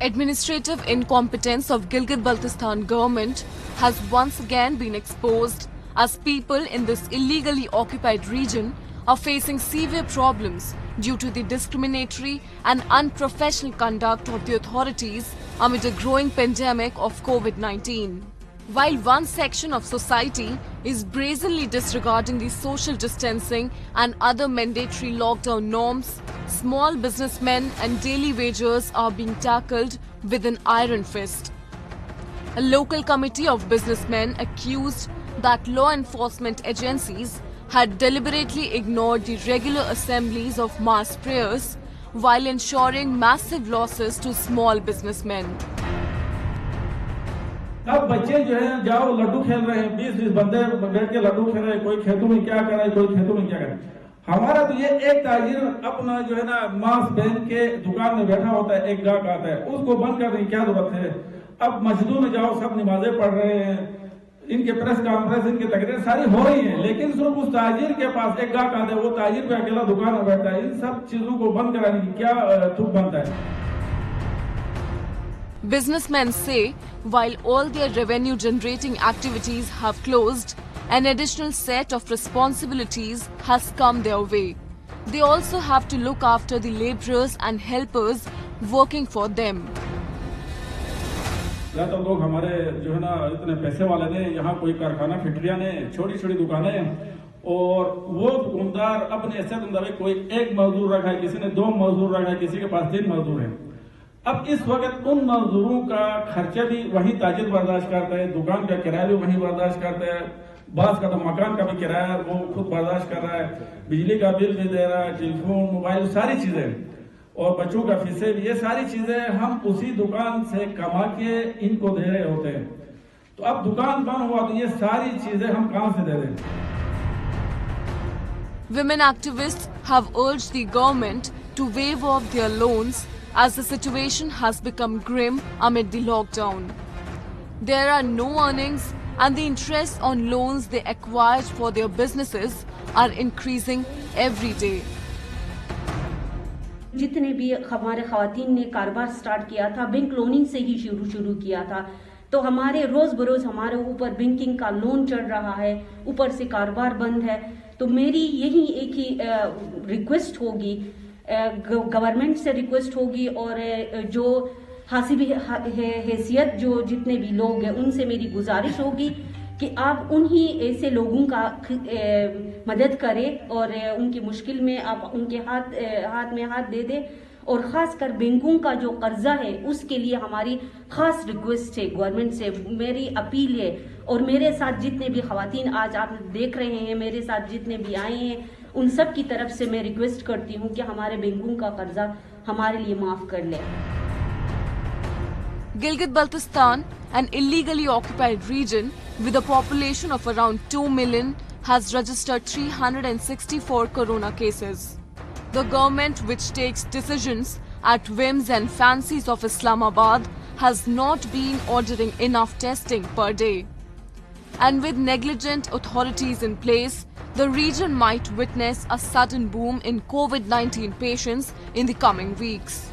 Administrative incompetence of Gilgit-Baltistan government has once again been exposed as people in this illegally occupied region are facing severe problems due to the discriminatory and unprofessional conduct of the authorities amid a growing pandemic of COVID-19. While one section of society is brazenly disregarding the social distancing and other mandatory lockdown norms, small businessmen and daily wagers are being tackled with an iron fist. A local committee of businessmen accused that law enforcement agencies had deliberately ignored the regular assemblies of mass prayers while ensuring massive losses to small businessmen. अब बच्चे जो हैं जाओ लड्डू खेल रहे हैं 20-20 बंदे बैठ के लड्डू खेल रहे हैं कोई खेतों में क्या कर रहा है कोई खेतों में क्या कर रहा है हमारा तो ये एक ताजिर अपना जो है ना मांस बेच के दुकान में बैठा होता है एक गाहक आता है उसको बंद करने की क्या जरूरत है अब मस्जिदों में जाओ सब नमाजें पढ़ रहे हैं इनके प्रेस कॉन्फ्रेंस इनकी तकरीर सारी हो रही है लेकिन सिर्फ उस ताजिर के पास एक गाहक आता है वो ताजिर पे अकेला दुकान में बैठा है इन सब चीजों को बंद कराने की क्या तुक बनता है Businessmen say while all their revenue generating activities have closed, an additional set of responsibilities has come their way. They also have to look after the laborers and helpers working for them. या तो लोग हमारे जो है ना इतने पैसे वाले ने यहाँ कोई कारखाना फैक्ट्रियाँ ने छोटी छोटी दुकानें और वो दुकानदार अपने ऐसे मुताबिक कोई एक मजदूर रखा है किसी ने 2 मजदूर रखा है किसी के पास 3 मजदूर हैं अब इस वक्त उन मजदूरों का खर्चा भी वही ताजिर बर्दाश्त करता है दुकान का किराया भी वही बर्दाश्त करता है बास का तो मकान का भी किराया वो खुद बर्दाश्त कर रहा है बिजली का बिल भी दे रहा है टेलीफोन मोबाइल सारी चीजें और बच्चों का फीसें भी ये सारी चीजें हम उसी दुकान से कमा के इनको दे रहे होते हैं तो अब दुकान बंद हुआ तो ये सारी चीजें हम कहां से दे दें Women activists have urged the government to waive off their loans as the situation has become grim amid the lockdown. There are no earnings and the interest on loans they acquired for their businesses are increasing every day. जितने भी हमारे ख़वातीन ने कारोबार start किया था bank loaning से ही शुरू किया था तो हमारे रोज़ बरोज़ हमारे ऊपर बैंकिंग का लोन चढ़ रहा है ऊपर से कारोबार बंद है तो मेरी यही एक ही रिक्वेस्ट होगी गवर्नमेंट से रिक्वेस्ट होगी और जो हासिबी हैसियत जो जितने भी लोग हैं उनसे मेरी गुजारिश होगी कि आप उन्हीं ऐसे लोगों का मदद करें और उनकी मुश्किल में आप उनके हाथ में हाथ दे दें और ख़ास कर बैंकों का जो कर्जा है उसके लिए हमारी ख़ास रिक्वेस्ट है गवर्नमेंट से मेरी अपील है और मेरे साथ जितने भी ख़वातीन आज आप देख रहे हैं मेरे साथ जितने भी आए हैं उन सब की तरफ से मैं रिक्वेस्ट करती हूँ कि हमारे बैंकों का कर्जा हमारे लिए माफ़ कर ले Gilgit-Baltistan, an illegally occupied region with a population of around 2 million, has registered 364 corona cases. The government, which takes decisions at whims and fancies of Islamabad, has not been ordering enough testing per day. And with negligent authorities in place, the region might witness a sudden boom in COVID-19 patients in the coming weeks.